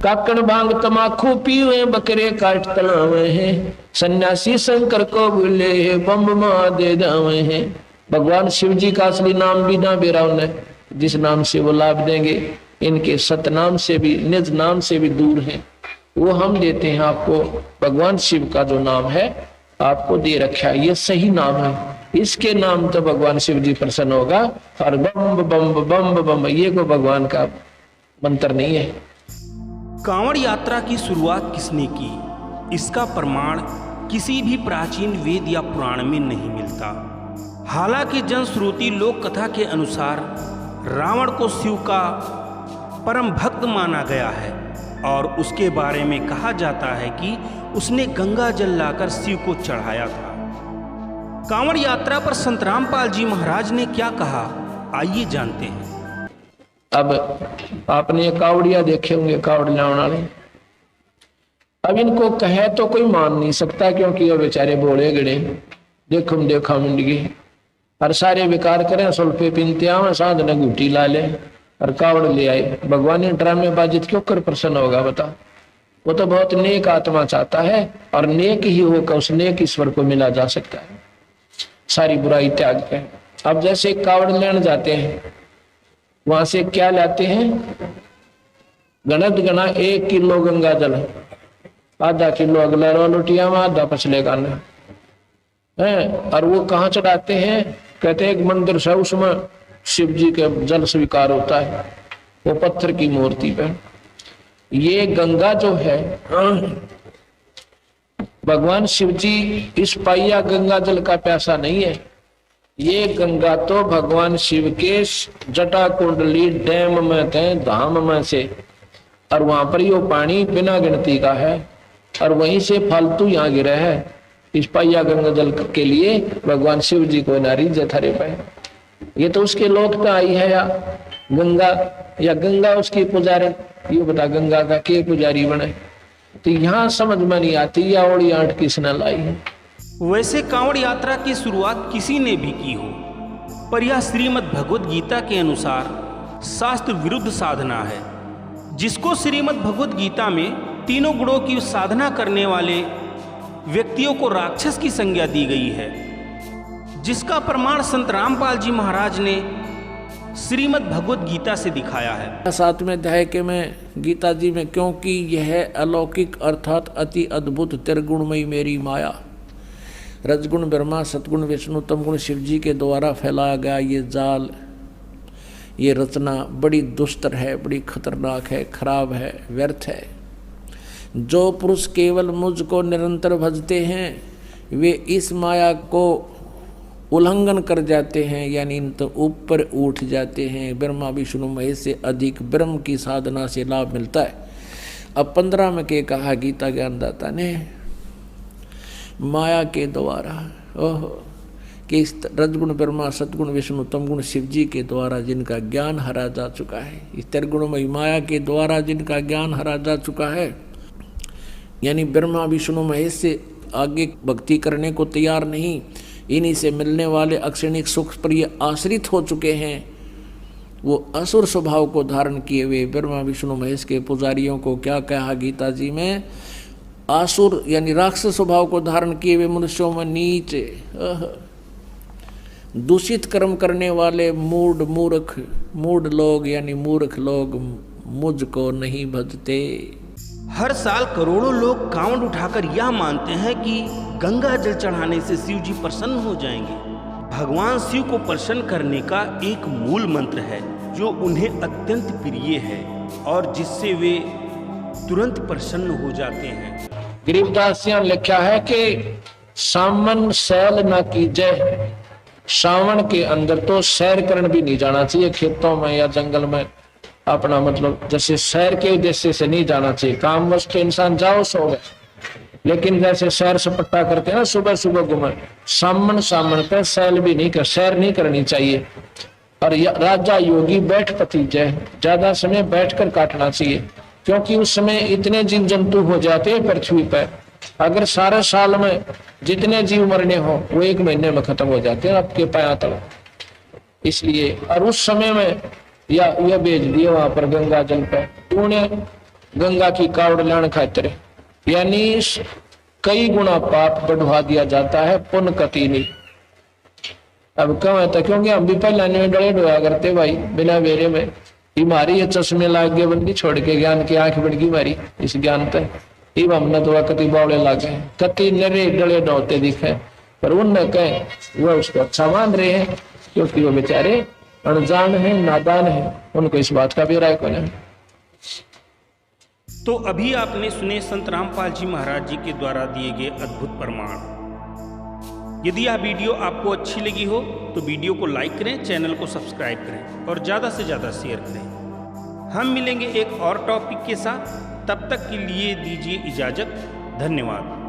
काकण भांग तमाकू पीवे बकरे काट तलावे हैं, सन्यासी शंकर को भूले बम माँ दे दावे हैं। भगवान शिव जी का असली नाम भी ना बेरा उन्हें, जिस नाम से वो लाभ देंगे इनके सतनाम से भी निज नाम से भी दूर हैं, वो हम देते हैं आपको। भगवान शिव का जो नाम है आपको दे रखा है, ये सही नाम है, इसके नाम तो भगवान शिव जी प्रसन्न होगा। और बम बम बम बम ये को भगवान का मंत्र नहीं है। कांवड़ यात्रा की शुरुआत किसने की, इसका प्रमाण किसी भी प्राचीन वेद या पुराण में नहीं मिलता। हालांकि जनश्रुति लोक कथा के अनुसार रावण को शिव का परम भक्त माना गया है और उसके बारे में कहा जाता है कि उसने गंगा जल लाकर शिव को चढ़ाया था। कांवड़ यात्रा पर संत रामपाल जी महाराज ने क्या कहा, आइए जानते हैं। अब आपने कावड़िया देखे होंगे, कावड़ लाने वाले। अब इनको कहे तो कोई मान नहीं सकता, क्योंकि वो बेचारे बोले गड़े देखम देखा मुंडगी और सारे विकार करें, सुल्फे पीनते आवे, साध ने घूटी ला ले और कावड़ ले आए। भगवान ड्रामे बाजित क्यों कर प्रसन्न होगा बता? वो तो बहुत नेक आत्मा चाहता है और नेक ही होकर उस नेक ईश्वर को मिला जा सकता है, सारी बुराई त्याग के। अब जैसे कावड़ लेने जाते हैं, वहां से क्या लाते हैं? गणत गणा 1 किलो गंगा जल, आधा किलो अगला लोटिया में, आधा पछले का है। और वो कहाँ चढ़ाते हैं? कहते हैं एक मंदिर से, उसमें शिव जी के जल स्वीकार होता है, वो पत्थर की मूर्ति पे। ये गंगा जो है, भगवान शिव जी इस पाइया गंगा जल का प्यासा नहीं है। ये गंगा तो भगवान शिव के जटा कुंडली डैम में थे, धाम में से, और वहां पर ये पानी बिना गिनती का है और वहीं से फालतू यहाँ गिरा है। इस पाइया गंगा जल के लिए भगवान शिव जी को नारी जथरे पे, ये तो उसके लोक पे आई है या गंगा उसकी पुजारी। ये बता गंगा का के पुजारी बने? तो यहाँ समझ में नहीं आती या ओड़ी आंट किसने लाई है। वैसे कांवड़ यात्रा की शुरुआत किसी ने भी की हो, पर यह श्रीमद् भगवद गीता के अनुसार शास्त्र विरुद्ध साधना है, जिसको श्रीमद् भगवद गीता में तीनों गुणों की साधना करने वाले व्यक्तियों को राक्षस की संज्ञा दी गई है, जिसका प्रमाण संत रामपाल जी महाराज ने श्रीमद् भगवद गीता से दिखाया है। 7वें अध्याय के में गीता जी में, क्योंकि यह अलौकिक अर्थात अति अद्भुत त्रिगुणमयी मेरी माया, रजगुण ब्रह्मा, सतगुण विष्णु, तमगुण शिव जी के द्वारा फैलाया गया ये जाल, ये रचना बड़ी दुस्तर है, बड़ी खतरनाक है, खराब है, व्यर्थ है। जो पुरुष केवल मुझको निरंतर भजते हैं वे इस माया को उल्लंघन कर जाते हैं, यानी तो ऊपर उठ जाते हैं। ब्रह्मा विष्णु महेश से अधिक ब्रह्म की साधना से लाभ मिलता है। अब 15 में के कहा गीता ज्ञानदाता ने, माया के द्वारा कि इस रजगुण ब्रह्मा, सतगुण विष्णु, तमगुण शिव जी के द्वारा जिनका ज्ञान हरा जा चुका है, इस त्रिगुणमयी माया के द्वारा जिनका ज्ञान हरा जा चुका है, यानी ब्रह्मा विष्णु महेश से आगे भक्ति करने को तैयार नहीं, इन्हीं से मिलने वाले अक्षणिक सुख पर ये आश्रित हो चुके हैं, वो असुर स्वभाव को धारण किए हुए ब्रह्मा विष्णु महेश के पुजारियों को क्या कहा गीता जी में? आसुर यानी राक्षस स्वभाव को धारण किए हुए मनुष्यों में नीच दूषित कर्म करने वाले मूढ़ लोग, यानी मूर्ख लोग मुझको नहीं भजते। हर साल करोड़ों लोग कांवड़ उठाकर यह मानते हैं कि गंगा जल चढ़ाने से शिव जी प्रसन्न हो जाएंगे। भगवान शिव को प्रसन्न करने का एक मूल मंत्र है जो उन्हें अत्यंत प्रिय है और जिससे वे तुरंत प्रसन्न हो जाते हैं। गरीबदास ने लिखा है कि सामन सैल ना कीजय, सावन के अंदर तो सैर करने भी नहीं जाना चाहिए, खेतों में या जंगल में अपना मतलब जैसे सैर के उद्देश्य से नहीं जाना चाहिए। काम वस्तु इंसान जाओ सो गए, लेकिन जैसे सैर सपट्टा करते हैं ना, सुबह सुबह घूमे, सामन पे सैर भी नहीं कर, सैर नहीं करनी चाहिए। और राजा योगी बैठपति जय, ज्यादा समय बैठकर काटना चाहिए, क्योंकि उस समय इतने जीव जंतु हो जाते हैं पृथ्वी पर, अगर सारे साल में जितने जीव मरने हो वो 1 महीने में खत्म हो जाते हैं आपके पाया तक। इसलिए और उस समय में या भेज दिए वहां पर गंगा जल पे, तूने गंगा की कावड़ लाने खातिर, यानी कई गुना पाप बढ़वा दिया जाता है, पुण्य कति नहीं। अब क्यों है तो क्योंकि हम भी पहले में डरे डोया करते भाई, बिना बेरे में हमारी ये चश्मे लाग गए बंदी, छोड़ के ज्ञान की आंख बढ़ गई हमारी इस ज्ञान तक। इब हमने तो कति बावले लागे, कति नरे डले डोते दिखे, पर उनने कहे वह उसको अच्छा मान रहे हैं, क्योंकि वो बेचारे अनजान है, नादान है, उनको इस बात का भी राय कौन है। तो अभी आपने सुने संत रामपाल जी महाराज जी के द्वारा दिए गए अद्भुत प्रमाण। यदि यह वीडियो आपको अच्छी लगी हो तो वीडियो को लाइक करें, चैनल को सब्सक्राइब करें और ज़्यादा से ज़्यादा शेयर करें। हम मिलेंगे एक और टॉपिक के साथ, तब तक के लिए दीजिए इजाज़त। धन्यवाद।